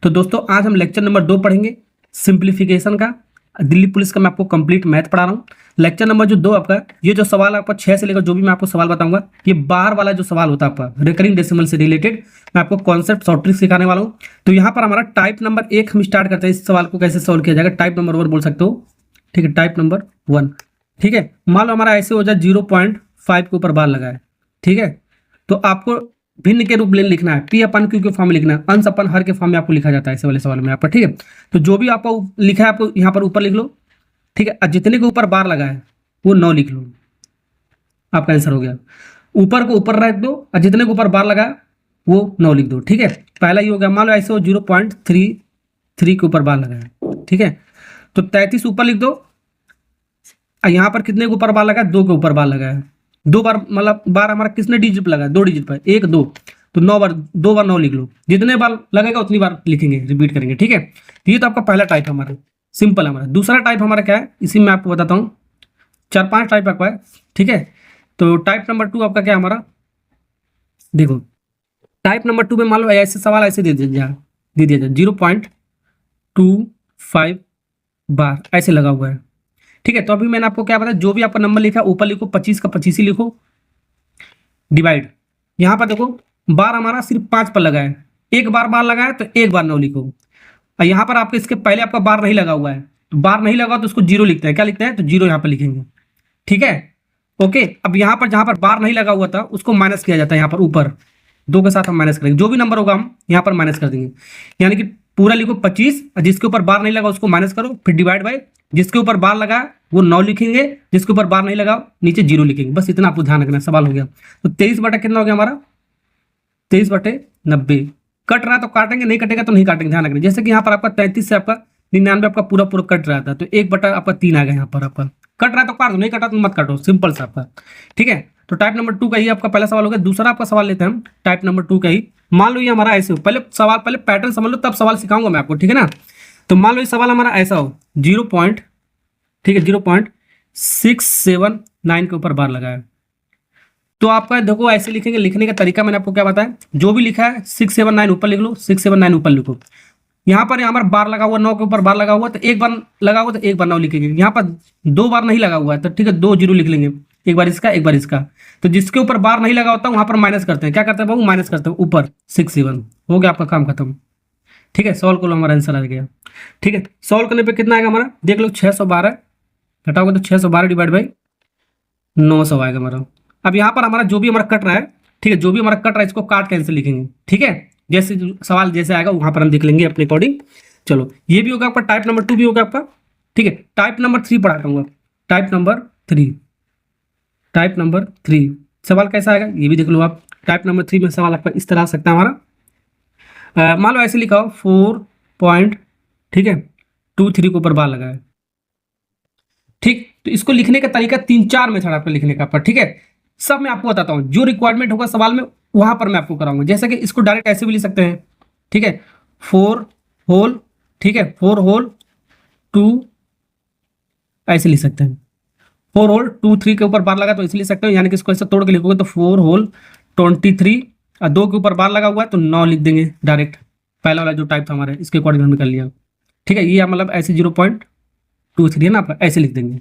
तो दोस्तों आज हम लेक्चर नंबर 2 पढ़ेंगे सिंप्लीफिकेशन का। दिल्ली पुलिस का मैं आपको कंप्लीट मैथ पढ़ा रहा हूँ। लेक्चर नंबर जो 2 आपका, ये जो सवाल आपका 6 से लेकर जो भी मैं आपको सवाल बताऊंगा, ये बाहर वाला जो सवाल होता है आपका रिकरिंग डेसिमल से रिलेटेड, मैं आपको कॉन्सेप्ट शॉर्ट ट्रिक सिखाने वाला हूँ। तो यहाँ पर हमारा टाइप नंबर 1 हम स्टार्ट करते हैं। इस सवाल को कैसे सॉल्व किया जाएगा, टाइप नंबर 1 बोल सकते हो। ठीक है, टाइप नंबर 1। ठीक है, मान लो हमारा ऐसे हो जाए 0.5 के ऊपर बार लगा है। ठीक है, तो आपको भिन्न के रूप में लिखना है, पी अपन क्यू के फॉर्म में लिखना है, अंश अपन हर के फॉर्म में आपको लिखा जाता है ऐसे वाले सवाल में यहाँ पर। ठीक है, तो जो भी आपको लिखा है आपको यहाँ पर ऊपर लिख लो। ठीक है, और जितने के ऊपर बार लगा है वो 9 लिख लो, आपका आंसर हो गया। ऊपर को ऊपर रख दो और जितने के ऊपर बार लगा है वो 9 लिख दो। ठीक है, पहला ही हो गया। मान लो ऐसे हो 0.33 के ऊपर बार लगा है। ठीक है, तो 33 ऊपर लिख दो और यहाँ पर कितने के ऊपर बार लगा है, 2 के ऊपर बार लगा है। 2 बार मतलब बार हमारा किसने डिजिट पर लगा है, 2 डिजिट पर, 1 2, तो 9 बार, 2 बार 9 लिख लो। जितने बार लगेगा उतनी बार लिखेंगे, रिपीट करेंगे। ठीक है, तो ये तो आपका पहला टाइप हमारा सिंपल हमारा। दूसरा टाइप हमारा क्या है, इसी में आपको बताता हूँ। 4-5 टाइप आपका है। ठीक है, तो टाइप नंबर 2 आपका क्या हमारा, देखो टाइप नंबर 2 में मान लो ऐसे सवाल ऐसे दे दिया जाए 0.25 बार ऐसे लगा हुआ है। ठीक है, तो अभी मैंने आपको क्या बताया, जो भी आपका नंबर लिखा है ऊपर लिखो, 25 का 25 ही लिखो, डिवाइड। यहाँ पर देखो बार हमारा सिर्फ 5 पर लगा है, एक बार लगा है तो एक बार 9 लिखो। और यहाँ पर आपके इसके पहले आपका बार नहीं लगा हुआ है, तो बार नहीं लगा तो उसको 0 लिखते हैं। क्या लिखते हैं, तो 0 यहाँ पर लिखेंगे। ठीक है, ओके। अब यहाँ पर जहाँ पर बार नहीं लगा हुआ था उसको माइनस किया जाता है। यहाँ पर ऊपर 2 के साथ हम माइनस करेंगे, जो भी नंबर होगा हम यहाँ पर माइनस कर देंगे। यानी कि पूरा लिखो 25 और जिसके ऊपर बार नहीं लगा उसको माइनस करो, फिर डिवाइड बाय जिसके ऊपर बार लगा वो 9 लिखेंगे, जिसके ऊपर बार नहीं लगा नीचे 0 लिखेंगे। बस इतना आपको ध्यान रखना, सवाल हो गया। तो 23 बटा कितना हो गया हमारा, 23/90। कट रहा तो काटेंगे, नहीं कटेगा तो नहीं काटेंगे, ध्यान रखना। जैसे कि यहाँ पर आपका 33 से आपका 99 आपका पूरा कट रहा था, तो 1/3 आ गया। यहाँ पर आपका कट रहा तो काट दो, नहीं कटा तो मत काटो, सिंपल सा आपका। ठीक है, तो टाइप नंबर 2 का ही आपका पहला सवाल हो गया। दूसरा आपका सवाल लेते हैं हम टाइप नंबर 2 का ही। मान लो ये हमारा ऐसे हो, पहले पैटर्न समझ लो तब सवाल सिखाऊंगा मैं आपको। ठीक है ना, तो मान लो ये सवाल हमारा ऐसा हो 0.679 के ऊपर बार लगा है। तो आपका देखो ऐसे लिखेंगे, लिखने का तरीका मैंने आपको क्या बताया, जो भी लिखा है 679 ऊपर लिख लो, 679 ऊपर लिखो। यहाँ पर हमारा बार लगा हुआ, 9 के ऊपर बार लगा हुआ, तो एक बार लगा हुआ तो एक बार 9 लिखेंगे। यहाँ पर 2 बार नहीं लगा हुआ है तो ठीक है 2 0 लिख लेंगे, एक बार इसका एक बार इसका। तो जिसके ऊपर बार नहीं लगा होता वहां पर माइनस करते हैं। क्या करते हैं बाबू, माइनस करते हैं ऊपर 6-7, हो गया आपका काम खत्म। ठीक है, सॉल्व कर लो, हमारा आंसर आ गया। ठीक है, सॉल्व करने पे कितना आएगा हमारा, देख लो 612 घटाओगे तो 612 डिवाइड बाई 900 आएगा हमारा। अब यहाँ पर हमारा जो भी हमारा कट रहा है, ठीक है, जो भी हमारा कट रहा है इसको काट कैंसिल लिखेंगे। ठीक है, जैसे सवाल जैसे आएगा वहां पर हम देख लेंगे अपने अकॉर्डिंग। चलो ये भी होगा आपका, टाइप नंबर 2 भी होगा आपका। ठीक है, टाइप नंबर 3 पढ़ाता हूँ। टाइप नंबर 3 सवाल कैसा आएगा ये भी देख लो आप। टाइप नंबर 3 में सवाल आपका इस तरह आ सकता है हमारा। मान लो ऐसे लिखा हो 4.23 के ऊपर बार लगा है। ठीक, तो इसको लिखने का तरीका 3-4 मेथड आपका लिखने का। ठीक है, सब मैं आपको बताता हूँ, जो रिक्वायरमेंट होगा सवाल में वहां पर मैं आपको कराऊंगा। जैसे कि इसको डायरेक्ट ऐसे भी लिख सकते हैं। ठीक है, 4 होल, ठीक है 4 होल 2 ऐसे लिख सकते हैं। 4 होल 2 3 के ऊपर बार लगा तो इसे लिख सकते हो, यानी कि इसको ऐसे तोड़ के लिखोगे तो 4 होल 23 और 2 के ऊपर बार लगा हुआ है तो 9 लिख देंगे डायरेक्ट। पहला वाला जो टाइप था हमारा इसके अकॉर्डिंग हमने कर लिया। ठीक है, ये मतलब ऐसे 0.23 है ना आपका, ऐसे लिख देंगे।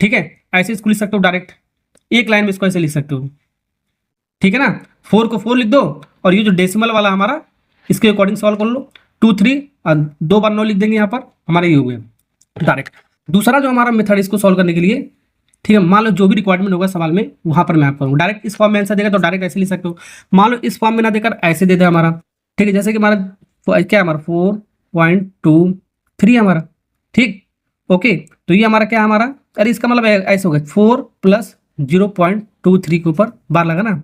ठीक है, ऐसे इसको लिख सकते हो डायरेक्ट, एक लाइन में इसको ऐसे लिख सकते हो। ठीक है ना, 4 को 4 लिख दो और ये जो डेसिमल वाला हमारा इसके अकॉर्डिंग सॉल्व कर लो। 2 3 और 2 बार 9 लिख देंगे यहाँ पर, हमारा ये हो गया डायरेक्ट। दूसरा जो हमारा मेथड इसको सॉल्व करने के लिए, ठीक है, मान लो जो भी रिक्वायरमेंट होगा सवाल में वहां पर मैं आप करूँगा। डायरेक्ट इस फॉर्म में आंसर देगा तो डायरेक्ट ऐसे लिख सकते हो। मान लो इस फॉर्म में ना देकर ऐसे दे दे हमारा। ठीक है, जैसे कि हमारा क्या हमारा 4.23 हमारा। ठीक, ओके, तो ये हमारा क्या हमारा, अरे इसका मतलब ऐसे होगा 4 + 0.23 के ऊपर बार लगा ना,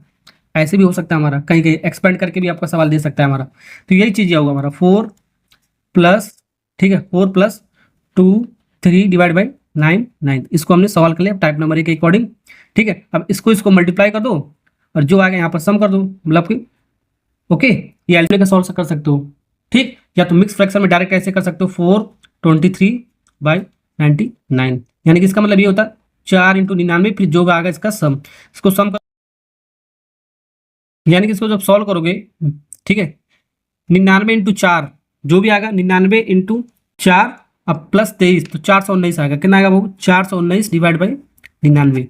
ऐसे भी हो सकता है हमारा, कहीं कहीं एक्सपेंड करके भी आपका सवाल दे सकता है हमारा। तो यही चीज़ होगा हमारा 4 प्लस, ठीक है 4 + 2 3 डिवाइड बाई 9 इसको हमने सवाल कर लिया टाइप नंबर 1 के अकॉर्डिंग। ठीक है, अब इसको मल्टीप्लाई कर दो और जो आगे यहाँ पर सम कर दो, मतलब कि ओके, ये एलसीएम का सॉल्व कर सकते हो। ठीक, या तो मिक्स फ्रैक्शन में डायरेक्ट ऐसे कर सकते हो 423/99, यानी कि इसका मतलब ये होता है 4 × 99, फिर जो आएगा इसका सम, इसको सम कर, यानी कि इसको जब सॉल्व करोगे, ठीक है 99 × 4 जो भी आएगा 99 इंटू 4 अब प्लस 23 तो 419 आएगा। कितना आएगा वो 419 डिवाइड बाई 99।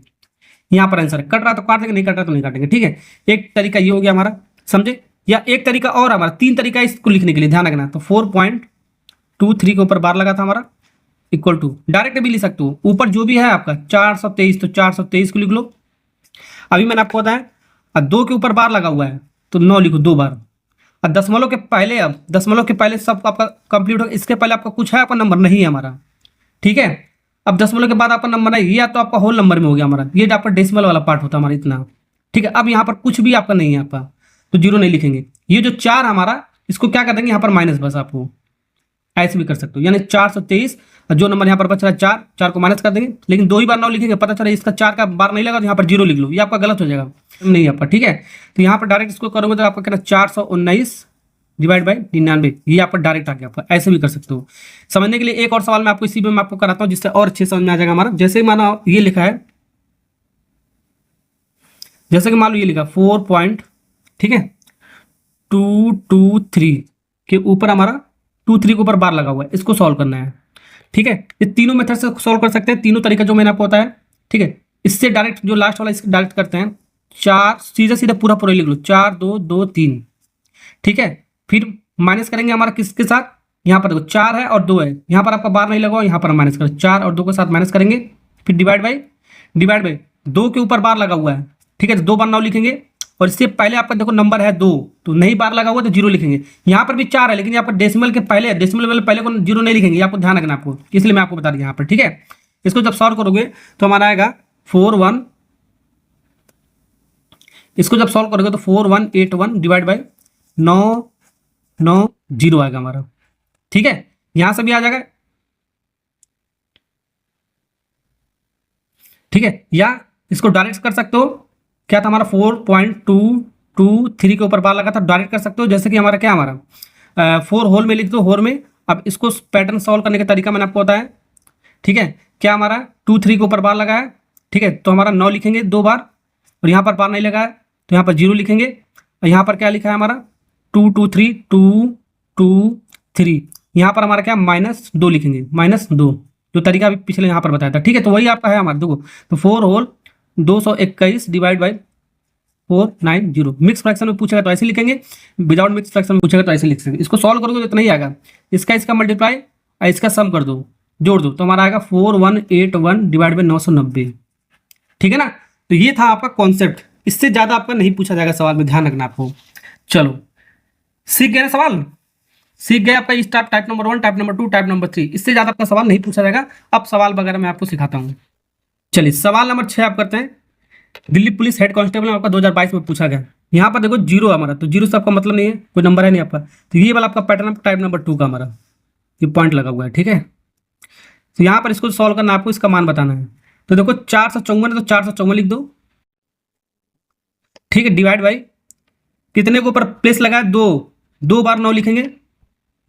यहाँ पर आंसर कट रहा तो काट देंगे, नहीं कट रहा तो नहीं काटेंगे। ठीक है, एक तरीका ये हो गया हमारा, समझे। या एक तरीका और हमारा, 3 तरीका इसको लिखने के लिए ध्यान रखना। तो 4.23 के ऊपर बार लगा था हमारा, इक्वल टू डायरेक्ट भी लिख सकते हो, ऊपर जो भी है आपका 423 तो 423 को लिख लो। अभी मैंने आपको बताया, अब 2 के ऊपर बार लगा हुआ है तो 9 लिखो 2 बार। अब दशमलव के पहले, अब दशमलव के पहले सब आपका कंप्लीट हो, इसके पहले आपका कुछ है, आपका नंबर नहीं है हमारा। ठीक है, अब दशमलव के बाद आपका नंबर है, ये तो आपका होल नंबर में हो गया हमारा, ये आपका डेसिमल वाला पार्ट होता है हमारा इतना। ठीक है, अब यहाँ पर कुछ भी आपका नहीं है आपका, तो 0 नहीं लिखेंगे। ये जो 4 हमारा, इसको क्या कर देंगे यहाँ पर माइनस, बस आपको ऐसे भी कर सकते हो, यानी 423 जो नंबर यहाँ पर बच रहा है 4 को माइनस कर देंगे। लेकिन 2 ही बार 9 लिखेंगे, पता चला इसका 4 का बार नहीं लगा तो यहाँ पर 0 लिख लो, ये आपका गलत हो जाएगा, नहीं आपका। ठीक है, तो यहाँ पर डायरेक्ट इसको करोगे तो आपका कहना 419 डिवाइड बाई 99, ये आपका डायरेक्ट आ गया। आपका ऐसे भी कर सकते हो। समझने के लिए एक और सवाल मैं आपको इसी में मैं आपको कराता हूँ, जिससे और अच्छे समझ में आ जाएगा हमारा। जैसे माना ये लिखा है, जैसे कि मान लो ये लिखा 4. ठीक है 223 के ऊपर हमारा 23 के ऊपर बार लगा हुआ है, इसको सॉल्व करना है। ठीक है, ये तीनों मेथड से सॉल्व कर सकते हैं, तीनों तरीका जो मैंने आपको बताया। ठीक है, इससे डायरेक्ट जो लास्ट वाला इससे डायरेक्ट करते हैं, 4 सीधे सीधे पूरा पूरा लिख लो, 4 2 2 3। ठीक है, फिर माइनस करेंगे हमारा किसके साथ, यहाँ पर देखो 4 है और 2 है, यहाँ पर आपका बार नहीं लगा, यहाँ पर माइनस करो, 4 और 2 के साथ माइनस करेंगे, फिर डिवाइड बाई 2 के ऊपर बार लगा हुआ है। ठीक है, तो 2 बार 9 लिखेंगे, और इससे पहले आपका देखो नंबर है 2, तो नहीं बार लगा हुआ तो 0 लिखेंगे। यहाँ पर भी 4 है, लेकिन यहाँ पर डेसिमल के पहले, डेसिमल वाले पहले को 0 नहीं लिखेंगे, आपको ध्यान रखना आपको, इसलिए मैं आपको बता दिया यहाँ पर। ठीक है, इसको जब सॉल्व करोगे तो हमारा आएगा 41, इसको जब सॉल्व करोगे तो 4181 डिवाइड बाई 990 आएगा हमारा। ठीक है, यहां से भी आ जाएगा। ठीक है, या इसको डायरेक्ट कर सकते हो, क्या था हमारा 4.223 के ऊपर बार लगा था, डायरेक्ट कर सकते हो। जैसे कि हमारा क्या, हमारा 4 होल में लिख दो, होल में। अब इसको पैटर्न सॉल्व करने का तरीका मैंने आपको बताया। ठीक है, क्या हमारा 23 के ऊपर बार लगा है। ठीक है, तो हमारा 9 लिखेंगे 2 बार, और यहाँ पर बार नहीं लगा है तो यहाँ पर 0 लिखेंगे, और यहाँ पर क्या लिखा है हमारा 223 यहाँ पर हमारा क्या -2 लिखेंगे, -2, जो तरीका अभी पिछले यहाँ पर बताया था। ठीक है, तो वही आपका है हमारा, देखो तो 4 whole 221 divide by 490। Mix fraction में पूछेगा तो ऐसे लिखेंगे, विदाउट मिक्स फ्रैक्शन में पूछेगा तो ऐसे लिख सकते। इसको सॉल्व करोगे तो इतना ही आएगा, इसका मल्टीप्लाई और इसका सम कर दो, जोड़ दो, तो हमारा आएगा 4181 डिवाइड बाई 990। ठीक है ना, तो ये था आपका कॉन्सेप्ट, इससे ज्यादा आपका नहीं पूछा जाएगा सवाल में, ध्यान रखना आपको। चलो सीख गए ना सवाल, सीख गए आपका इस type number 1, type number 2, type number 3, इससे ज्यादा आपका सवाल नहीं पूछा जाएगा। अब सवाल वगैरह मैं आपको सिखाता हूँ। चलिए सवाल नंबर 6 आप करते हैं। दिल्ली पुलिस हेड कांस्टेबल में आपका 2022 में पूछा गया। यहाँ पर देखो 0 हमारा, तो 0 से आपका मतलब नहीं है, कोई नंबर है नहीं आपका, तो ये वाला आपका पैटर्न टाइप नंबर 2 का हमारा ये पॉइंट लगा हुआ है। ठीक है, तो यहाँ पर इसको सॉल्व करना, आपको इसका मान बताना है। तो देखो 454 है तो 454 लिख दो। ठीक है, डिवाइड बाई कितने के ऊपर प्लेस लगा है, 2 बार 9 लिखेंगे,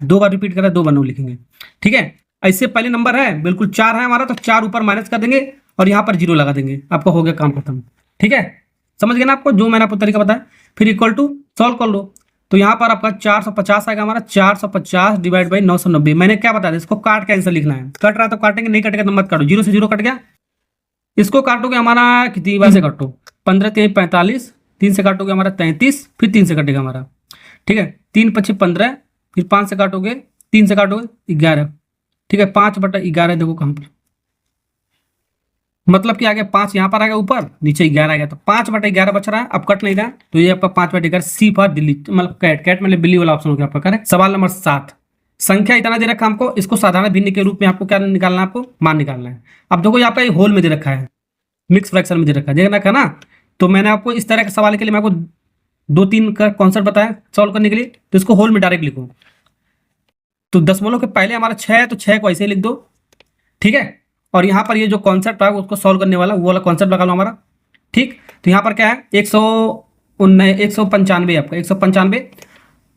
2 बार रिपीट करा, 2 बार 9 लिखेंगे। ठीक है, इससे पहले नंबर है बिल्कुल 4 है हमारा, तो 4 ऊपर माइनस कर देंगे और यहाँ पर 0 लगा देंगे, आपका हो गया काम खत्म। ठीक है, समझ गए ना आपको, जो मैंने आपको तरीका बताया। फिर इक्वल टू सॉल्व कर लो, तो यहाँ पर आपका 450 आएगा हमारा, 450 डिवाइड बाई 990। मैंने क्या बताया, इसको काट के आंसर लिखना है, कट रहा तो काटेंगे, नहीं कटेगा तो मत काटो, 0 से 0 कट गया। इसको काटोगे हमारा कितनी बार से काटो, 15 3 45, 3 से काटोगे हमारा 33, फिर 3 से कटेगा हमारा। ठीक है, 3 25 15, फिर 5 से काटोगे, 3 से काटोगे 11। ठीक है, 5/11 देखो कहाँ पर, मतलब कि आ गया 5 यहाँ पर आ गया ऊपर, नीचे 11 आ गया, तो 5/11 बच रहा है। अब कट नहीं रहा, तो ये आपका 5/11 सी फॉर दिल्ली, मतलब कैट मतलब बिल्ली वाला ऑप्शन हो गया आपका करेक्ट। सवाल नंबर 7, संख्या इतना दे रखा हमको, इसको साधारण भिन्न के रूप में आपको क्या निकालना है, आपको मान निकालना है। अब देखो यहाँ पे होल में दे रखा है, मिक्स फ्रैक्शन में दे रखा है, देख रखा है ना। तो मैंने आपको इस तरह के सवाल के लिए मैं आपको 2-3 का कॉन्सेप्ट बताया सॉल्व करने के लिए, तो इसको होल में डायरेक्ट लिखो। तो दशमलव के पहले हमारा 6 है, तो 6 को ऐसे ही लिख दो। ठीक है, और यहाँ पर ये जो कॉन्सेप्ट है उसको सॉल्व करने वाला वो वाला कॉन्सेप्ट लगा लो हमारा। ठीक, तो यहाँ पर क्या है 195 आपका 195।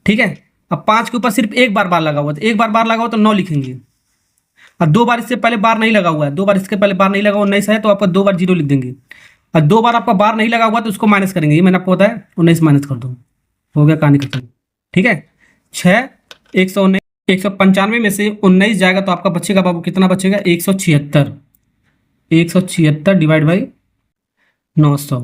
ठीक है, अब 5 के ऊपर सिर्फ एक बार लगा हुआ, तो एक बार लगा हुआ तो 9 लिखेंगे, और 2 बार इससे पहले बार नहीं लगा हुआ है, 2 बार इसके पहले बार नहीं लगा हुआ 19 है, तो आपका 2 बार 0 लिख देंगे, और 2 बार आपका बार नहीं लगा हुआ तो उसको माइनस करेंगे, ये मैंने आपको बताया 19 माइनस कर दो, हो गया कहानी खत्म। ठीक है, 6 119 195 में से 19 जाएगा तो आपका बचेगा बाबू, कितना बचेगा? 176। 176 डिवाइड बाई 900।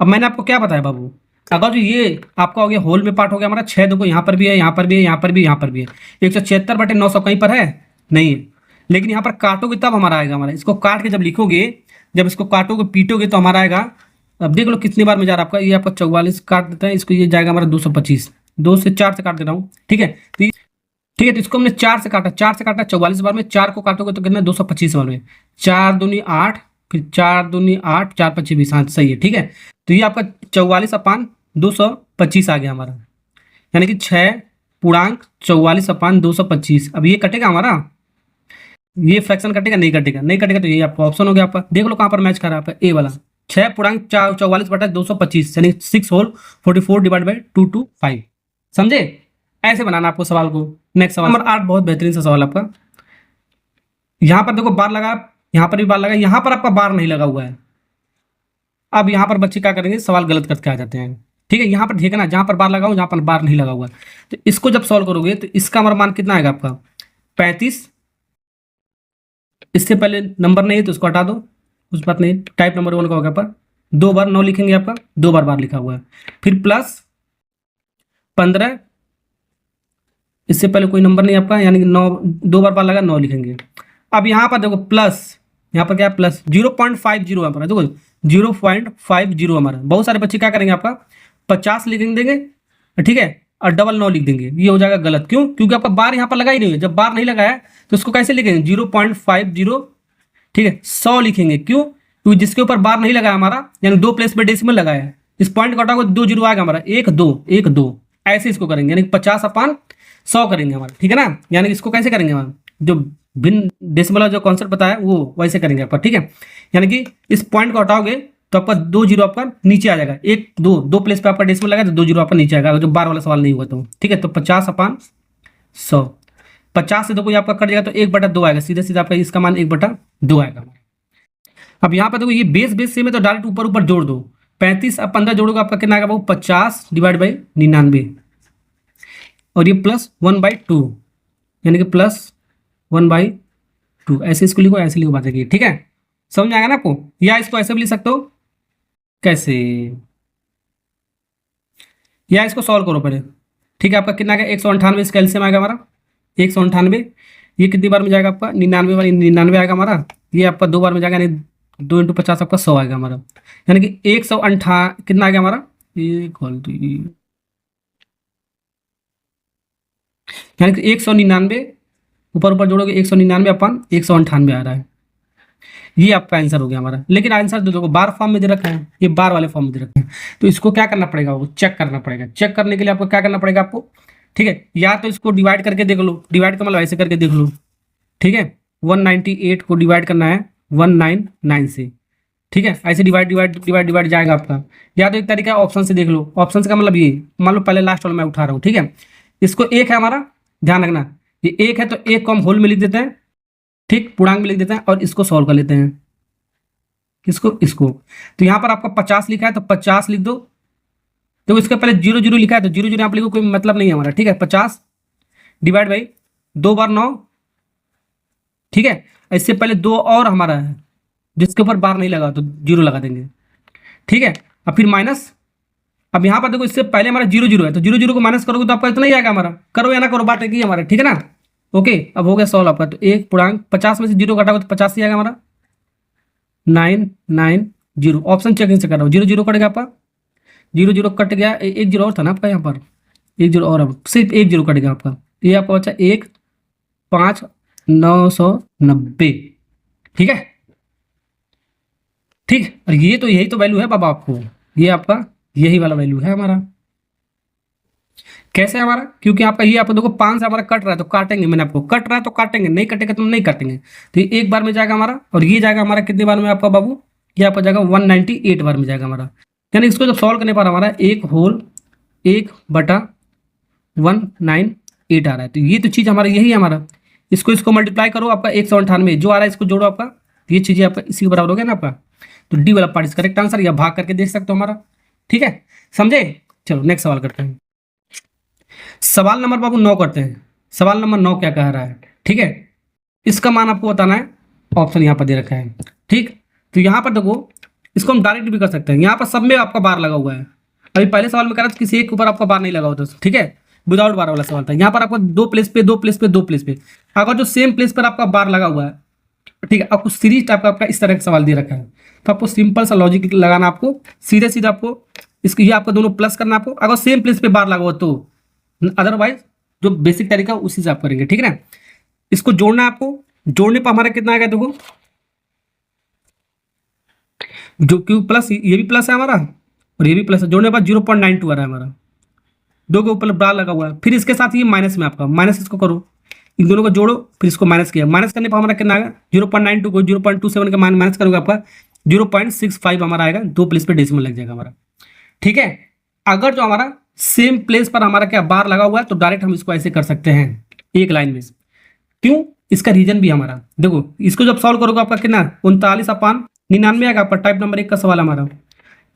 अब मैंने आपको क्या बताया बाबू, अगर जो ये आपका हो गया होल में पार्ट हो गया हमारा, 6 देखो यहाँ पर भी है, यहाँ पर भी है, यहाँ पर भी, यहाँ पर भी है। 176/900 कहीं पर है? नहीं है। लेकिन यहाँ पर काटोगे तब हमारा आएगा, हमारा इसको काट के जब लिखोगे, जब इसको काटोगे पीटोगे तो हमारा आएगा। अब देख लो कितनी बार में जा रहा है आपका, ये आपका 44 काट देता है इसको, ये जाएगा हमारा 225। 2 से 4 से काट दे रहा हूँ, ठीक है। तो ठीक है, तो इसको हमने 4 से काटा, 4 से काटा 44 बार में, 4 को काटोगे तो कितना? 225 बार में। 4 दूनी 8, फिर 4 दूनी 8, 4 25 20, हाँ सही है, ठीक है। तो ये आपका 44/225 आ गया हमारा, यानी कि 6 पूर्णांक 44/225। अब ये कटेगा हमारा, ये फ्रैक्शन कटेगा? नहीं कटेगा, नहीं कटेगा तो ये आपका ऑप्शन हो गया आपका। देख लो कहाँ पर मैच कर रहा है आपका, ए वाला। 6 पूर्णांक 44/225 यानी 6 होल 44 डिवाइड बाई 225। समझे? ऐसे बनाना आपको सवाल को। नेक्स्ट सवाल नंबर 8, बहुत बेहतरीन सा सवाल आपका। यहाँ पर देखो बार लगा, यहाँ पर भी बार लगा, यहाँ पर आपका बार नहीं लगा हुआ है। अब यहाँ पर बच्चे क्या करेंगे, सवाल गलत करके आ जाते हैं, ठीक है। यहाँ पर देखना, जहाँ पर बार लगा हो, जहाँ पर बार नहीं लगा हुआ है। तो इसको जब सॉल्व करोगे तो इसका हमारा मान कितना आएगा आपका? 35। इससे पहले नंबर नहीं है तो उसको हटा दो, कुछ बात नहीं। टाइप नंबर 1 का होगा पर 2 बार 9 लिखेंगे आपका, 2 बार लिखा हुआ है। फिर प्लस 15, इससे पहले कोई नंबर नहीं आपका, यानी कि 9, 2 बार लगा 9 लिखेंगे। अब यहाँ पर देखो प्लस, यहाँ पर क्या है? प्लस 0.50 हमारा, देखो 0.50 हमारा। बहुत सारे बच्चे क्या करेंगे आपका 50 लिख देंगे, ठीक है, और डबल 9 लिख देंगे। ये हो जाएगा गलत, क्यों? क्योंकि आपका बार यहाँ पर लगा ही नहीं है। जब बार नहीं लगा है तो उसको कैसे लिखेंगे? 0.50, ठीक है, 100 लिखेंगे। क्यों? क्योंकि जिसके ऊपर बार नहीं लगा हमारा, यानी 2 प्लेस पे डेसिमल लगा है, इस पॉइंट का हटाओगे 2 जीरो आएगा हमारा, 1 2 1 2, ऐसे इसको करेंगे, यानी 50/100 करेंगे हमारा, ठीक है ना। यानी इसको कैसे करेंगे हम, जो भिन्न डेसिमल जो कॉन्सेप्ट बताया वो वैसे करेंगे आपका, ठीक है। यानी कि इस पॉइंट को हटाओगे तो आपका 2 जीरो आपका नीचे आ जाएगा, 1 2 प्लेस पे आपका डेसिमल लगा तो 2 जीरो आपका नीचे आएगा, जो बार वाला सवाल नहीं हुआ तो, ठीक है। तो 50/100, 50 से देखो ये आपका कट जाएगा तो 1/2 आएगा, सीधे सीधे आपका इसका मान 1/2 आएगा। अब यहाँ पर देखो ये बेस बेस सेम है तो डायरेक्ट ऊपर ऊपर जोड़ दो। 35 अब 15 जोड़ोगे आपका कितना आएगा वो? 50 डिवाइड बाई 99, और ये +1/2, यानी कि +1/2। ऐसे इसको लिखो, ऐसे लिखो, बात है, ठीक है। समझ में आएगा ना आपको? या इसको ऐसे भी लिख सकते हो, कैसे, या इसको सॉल्व करो पहले, ठीक है। आपका कितना आएगा? 198 इसका एलसीएम आएगा हमारा 198। ये कितनी बार में जाएगा आपका? 99 बार 99 आएगा हमारा। ये आपका 2 बार में जाएगा, यानी 2 × 50 आपका 100 आएगा हमारा, यानी कि 198 कितना आ गया हमारा? ये खोल दो, यानी कि 199 ऊपर ऊपर जोड़ोगे 199/198 आ रहा है। ये आपका आंसर हो गया हमारा। लेकिन आंसर देखो बार फॉर्म में दे रखा है, ये बार वाले फॉर्म में दे रखा है, तो इसको क्या करना पड़ेगा? वो चेक करना पड़ेगा। चेक करने के लिए आपको क्या करना पड़ेगा आपको, ठीक है, या तो इसको डिवाइड करके देख लो, डिवाइड का मतलब ऐसे करके देख लो, ठीक है। 198 को डिवाइड करना है 199 से, ठीक है, ऐसे डिवाइड डिवाइड डिवाइड डिवाइड जाएगा आपका। या तो एक तरीका ऑप्शन से देख लो, ऑप्शन का मतलब ये, मान लो पहले लास्ट वाला मैं उठा रहा हूँ, ठीक है। इसको 1 है हमारा, ध्यान रखना, ये 1 है तो 1 को हम होल में लिख देते हैं, ठीक, पूर्णांक में लिख देते हैं, और इसको सॉल्व कर लेते हैं, इसको। तो यहाँ पर आपका 50 लिखा है तो 50 लिख दो, तो इसके पहले 0 0 लिखा है तो 0 0 आप लिखो, कोई मतलब नहीं है हमारा, ठीक है। 50 डिवाइड बाई 2 बार 9, ठीक है। इससे पहले 2 और हमारा है जिसके ऊपर बार नहीं लगा तो 0 लगा देंगे, ठीक है। अब फिर माइनस, अब यहाँ पर देखो इससे पहले हमारा 0 0 है तो 0 0 को माइनस करोगे तो आपका इतना ही आएगा हमारा, करो या ना करो बात है कि हमारा, ठीक है ना। ओके, अब हो गया सॉल्व आपका। तो 1 पूर्णांक 50 में से 0 घटाओगे तो 50 ही आएगा हमारा, 990। ऑप्शन चेकिंग से कर रहा हूँ, 0 0 कट गया आपका, 0 0 कट गया, 1 0 और था ना आपका, यहाँ पर 1 0 और, अब सिर्फ 1 0 कट गया आपका, ये आपका बचा 1,5990, ठीक है, ठीक। और ये तो यही तो वैल्यू है बाबा आपको, ये आपका यही वाला वैल्यू है हमारा। कैसे हमारा? क्योंकि आपका ये आपको देखो 5 से हमारा कट रहा है तो काटेंगे, मैंने आपको कट रहा है तो काटेंगे, नहीं कटेगा तो नहीं काटेंगे। तो ये 1 बार में जाएगा हमारा, और ये जाएगा हमारा कितने बार में आपका बाबू? ये आपका जाएगा 198 बार में जाएगा हमारा। यानी इसको जब सॉल्व करने पर हमारा 1 होल 1/198 आ रहा है। तो ये तो चीज़ हमारा यही है हमारा। इसको मल्टीप्लाई करो, आपका 198 जो आ रहा है इसको जोड़ो आपका, ये चीज़ें आपका इसी के बराबर हो गया ना आपका। तो डी वाला पार्ट इज करेक्ट आंसर, या भाग करके देख सकते हो हमारा, ठीक है, समझे। चलो नेक्स्ट सवाल करते हैं। सवाल नंबर बाबू 9 करते हैं। सवाल नंबर 9 क्या कह रहा है, ठीक है। इसका मान आपको बताना है, ऑप्शन यहाँ पर दे रखा है, ठीक। तो यहाँ पर देखो, इसको हम डायरेक्ट भी कर सकते हैं, यहाँ पर सब में आपका बार लगा हुआ है। अभी पहले सवाल में कह रहा था किसी एक के ऊपर आपका बार नहीं लगा होता, ठीक है, विदाउट बार वाला सवाल था। यहाँ पर आपको दो प्लेस पे दो प्लेस पे दो प्लेस पे, अगर जो सेम प्लेस पर आपका बार लगा हुआ है, ठीक है, आपको सीरीज टाइप का आपका इस तरह का सवाल दे रखा है, तो आपको सिंपल सा लॉजिक लगाना, आपको सीधे सीधे आपको इसकी ये आपको दोनों प्लस करना आपको, अगर सेम प्लेस पे बार लगा हो तो, अदरवाइज जो बेसिक तरीका उसी से आप करेंगे, ठीक है ना। इसको जोड़ना है आपको, जोड़ने पर हमारा कितना आएगा देखो, जो क्यू प्लस ये भी प्लस है हमारा और ये भी प्लस है, जोड़ने के बाद 0.92 आ रहा है हमारा, दो के ऊपर बार लगा हुआ है। फिर इसके साथ ये माइनस में आपका माइनस, इसको करो, इन दोनों को जोड़ो, फिर इसको माइनस किया, माइनस करने पर हमारा कितना आएगा 0.92 को 0.27 का माइनस करोगे आपका 0.65 हमारा आएगा, दो प्लेस पे डेसिमल लग जाएगा हमारा, ठीक है। अगर जो हमारा सेम प्लेस पर हमारा क्या बार लगा हुआ है तो डायरेक्ट हम इसको ऐसे कर सकते हैं एक लाइन में। क्यों, इसका रीजन भी हमारा देखो, इसको जब सॉल्व करोगे आपका कितना 39/99 आएगा आपका, टाइप नंबर 1 का सवाल हमारा।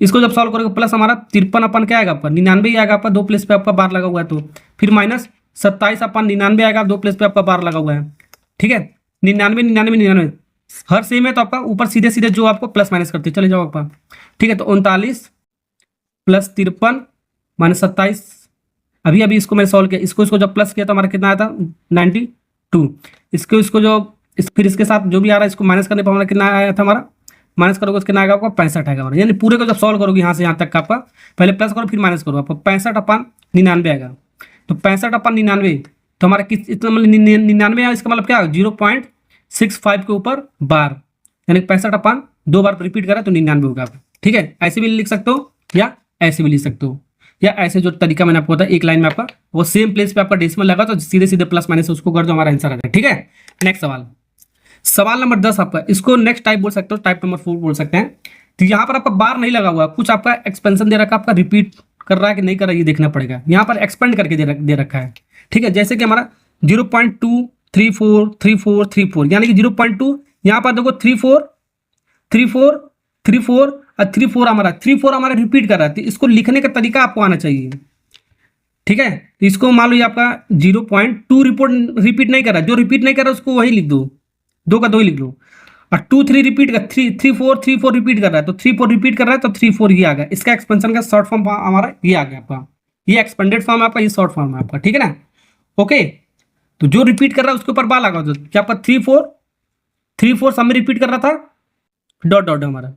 इसको जब सॉल्व करोगे प्लस हमारा 53 क्या आएगा आपका 99 ही आएगा आपका, दो प्लेस पे आपका बार लगा हुआ है तो, फिर माइनस 27/99 आएगा, दो प्लेस पे आपका बार लगा हुआ है, ठीक है। 99 99 99 हर सेम है तो आपका ऊपर सीधे सीधे जो आपको प्लस माइनस करते चले जाओ आपका, ठीक है। तो 39 प्लस 53 माइनस 27, अभी अभी इसको मैंने सॉल्व किया, इसको जब प्लस किया तो हमारा कितना आया था 92, इसको जो फिर इसके साथ जो भी आ रहा है इसको माइनस करने पर हमारा कितना आया था हमारा, माइनस करोगे उसके ना आएगा आपका 65 आएगा हमारा, यानी पूरे को जब सॉल्व करोगे यहाँ से यहाँ तक का आपका, पहले प्लस करो फिर माइनस करो, आपको 65/99 आएगा। तो 65/99 तो हमारा किस इतना मतलब 99 है, इसका मतलब क्या 0.65 के ऊपर बार, यानी 65 दो बार रिपीट करा तो 99 होगा आपका, ठीक है। ऐसे भी लिख सकते हो या ऐसे भी लिख सकते हो, या ऐसे जो तरीका मैंने आपको बताया एक लाइन में आपका वो सेम प्लेस पे आपका डेसिमल लगा तो सीधे सीधे प्लस माइनस उसको कर दो, हमारा आंसर आ जाएगा, ठीक है। नेक्स्ट सवाल, सवाल नंबर 10 आपका, इसको नेक्स्ट टाइप बोल सकते हो, टाइप नंबर 4 बोल सकते हैं। तो यहाँ पर आपका बार नहीं लगा हुआ, कुछ आपका एक्सपेंशन दे रखा है, आपका रिपीट कर रहा है कि नहीं कर रहा है ये देखना पड़ेगा। यहाँ पर एक्सपेंड करके दे रखा है, ठीक है। जैसे कि हमारा 0.2343434 यानी कि 0.2, यहाँ पर देखो 34 34 34 और 34 हमारा रिपीट कर रहा है, तो इसको लिखने का तरीका आपको आना चाहिए, ठीक है। तो इसको मान लो ये आपका 0.2 रिपीट नहीं कर रहा है, जो रिपीट नहीं कर रहा है उसको वही लिख दो, दो का दो ही लिख लो, और 2 3 रिपीट कर 3 4 रिपीट कर रहा है तो 3 4 रिपीट कर रहा है तो 3 4 ये आ गया, इसका एक्सपेंशन का शॉर्ट फॉर्म हमारा ये आ गया आपका, ये एक्सपेंडेड फॉर्म है आपका, ये शॉर्ट फॉर्म है आपका, ठीक है ना। ओके, तो जो रिपीट कर रहा है उसके ऊपर बार लगा दो, क्या आपका 3 4 सब में रिपीट कर रहा था डॉट डॉट हमारा,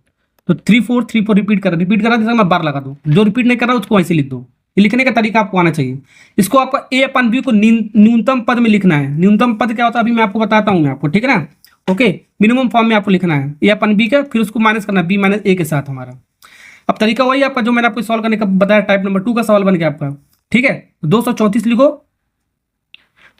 तो 3 4 रिपीट कर रहा है मैं बार लगा दो, जो रिपीट नहीं कर रहा उसको वैसे लिख दो, ये लिखने का तरीका आपको आना चाहिए। इसको आपका a/b को न्यूनतम पद में लिखना है, न्यूनतम पद क्या होता है अभी मैं आपको बताता हूँ मैं आपको, ठीक है ना। ओके, मिनिमम फॉर्म में आपको लिखना है a/b का, फिर उसको माइनस करना b - a के साथ हमारा। अब तरीका वही आपका जो मैंने आपको सॉल्व करने का बताया, टाइप नंबर 2 का सवाल बन गया आपका, ठीक है। 234 लिखो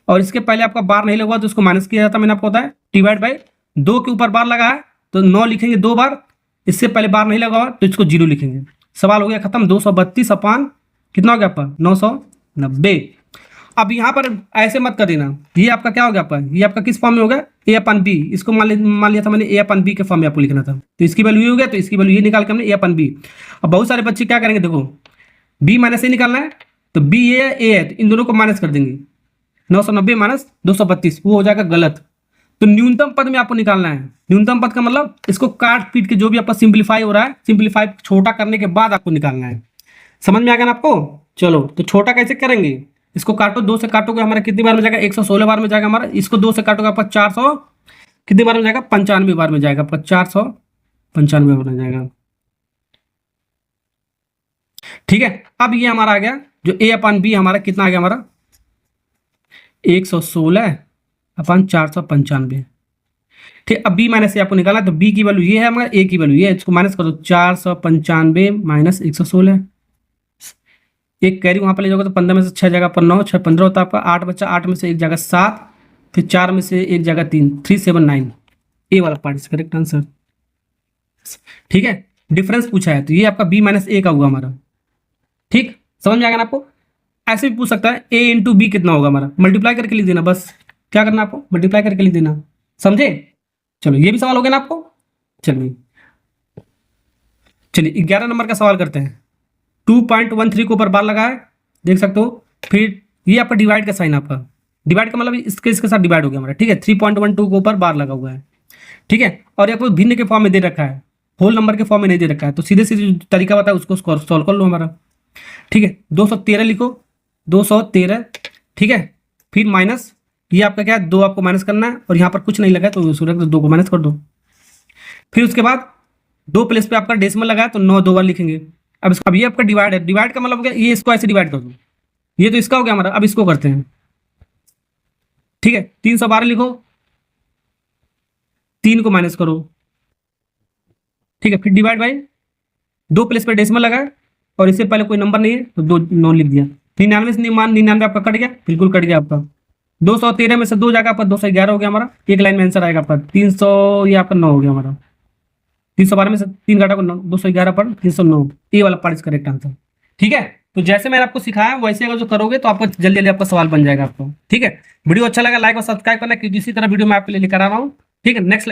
और इसके पहले आपका बार नहीं लगा तो उसको माइनस किया जाता, मैंने आपको बताया, डिवाइड बाई 2 के ऊपर बार लगा है तो 9 लिखेंगे 2 बार, इससे पहले बार नहीं लगा हुआ तो इसको 0 लिखेंगे, सवाल हो गया खत्म। 232 अपान कितना हो गया आपका 990। अब यहाँ पर ऐसे मत कर देना, ये आपका क्या हो गया आपका, ये आपका किस फॉर्म में हो गया a/b, इसको मान लिया था मैंने a/b के फॉर्म में आपको लिखना था, तो इसकी वैल्यू ये हो गया, तो इसकी वैल्यू ये निकाल के हमने a/b। अब बहुत सारे बच्चे क्या करेंगे देखो, b - a निकालना है तो b a है तो इन दोनों को माइनस कर देंगे, 990 माइनस 232 वो हो जाएगा गलत। तो न्यूनतम पद में आपको निकालना है, न्यूनतम पद का मतलब इसको काट पीट के जो भी आपका सिंप्लीफाई हो रहा है, सिंप्लीफाई छोटा करने के बाद आपको निकालना है, समझ में आ गया ना आपको। चलो तो छोटा कैसे करेंगे, इसको काटो, 2 से काटोगे हमारा कितनी बार में जाएगा 116 बार में जाएगा हमारा, इसको 2 से काटोगे आपका 400 कितनी बार में जाएगा 95 बार में जाएगा आपका, 495 बार में जाएगा, ठीक है। अब ये हमारा आ गया जो a/b हमारा कितना आ गया हमारा 116/495, ठीक। अब b - a आपको निकाला तो b की वैल्यू ये है हमारा, a की वैल्यू ये है, इसको माइनस कर दो 495 - 116, एक कैरी वहां पर ले जाओगे तो 15 में से 6 जगह पर 9 6 15 होता है आपका, 8 बच्चा, 8 में से एक जगह 7, फिर 4 में से एक जगह 3 379, ए वाला पार्ट इज करेक्ट आंसर, ठीक है। डिफरेंस पूछा है तो ये आपका b - a का होगा हमारा, ठीक, समझ में आ गया ना आपको। ऐसे भी पूछ सकता है a × b कितना होगा हमारा, मल्टीप्लाई करके लिख देना, बस क्या करना आपको मल्टीप्लाई करके लिख देना, समझे। चलो ये भी सवाल हो गया ना आपको। चलिए 11 नंबर का सवाल करते हैं, 2.13 के ऊपर बार लगा है देख सकते हो, फिर ये आपका डिवाइड का साइन आपका डिवाइड का मतलब इसके साथ डिवाइड हो गया हमारा, ठीक है। 3.12 के ऊपर बार लगा हुआ है, ठीक है। और यहाँ पर भिन्न के फॉर्म में दे रखा है, होल नंबर के फॉर्म में नहीं दे रखा है, तो सीधे सीधे जो तरीका बताया उसको सॉल्व कर लो हमारा, ठीक है। 213 लिखो, 213, ठीक है। फिर माइनस, ये आपका क्या है, 2 आपको माइनस करना है, और यहाँ पर कुछ नहीं लगा है तो उसको 2 को माइनस कर दो। फिर उसके बाद 2 प्लेस पे आपका डेसिमल लगा है तो 9 2 बार लिखेंगे। अब ये आपका डिवाइड है, डिवाइड का मतलब हो गया ये, इसको ऐसे डिवाइड कर दो, ये तो इसका हो गया हमारा। अब इसको करते हैं, ठीक है। 312 लिखो, 3 को माइनस करो, ठीक है। फिर डिवाइड बाई 2 प्लेस पे डेसिमल लगा है, और इससे पहले कोई नंबर नहीं है तो 2 9 लिख दिया। 99 से 99 आपका कट गया, बिल्कुल कट गया आपका। 213 में से 2 जाएगा आपका, 211 हो गया हमारा। एक लाइन में आंसर आएगा आपका 300, ये आपका 9 हो गया हमारा। 312 में से 3 घटा को 9, 211 पर 309, ये वाला पार्ट इज करेक्ट आंसर, ठीक है। तो जैसे मैंने आपको सिखाया वैसे अगर जो करोगे तो आपको जल्दी जल्दी आपका सवाल बन जाएगा आपको, ठीक है। वीडियो अच्छा लगा लाइक और सब्सक्राइब करना, क्योंकि इसी तरह वीडियो मैं आपके लिए लेकर आ रहा हूँ, ठीक है। नेक्स्ट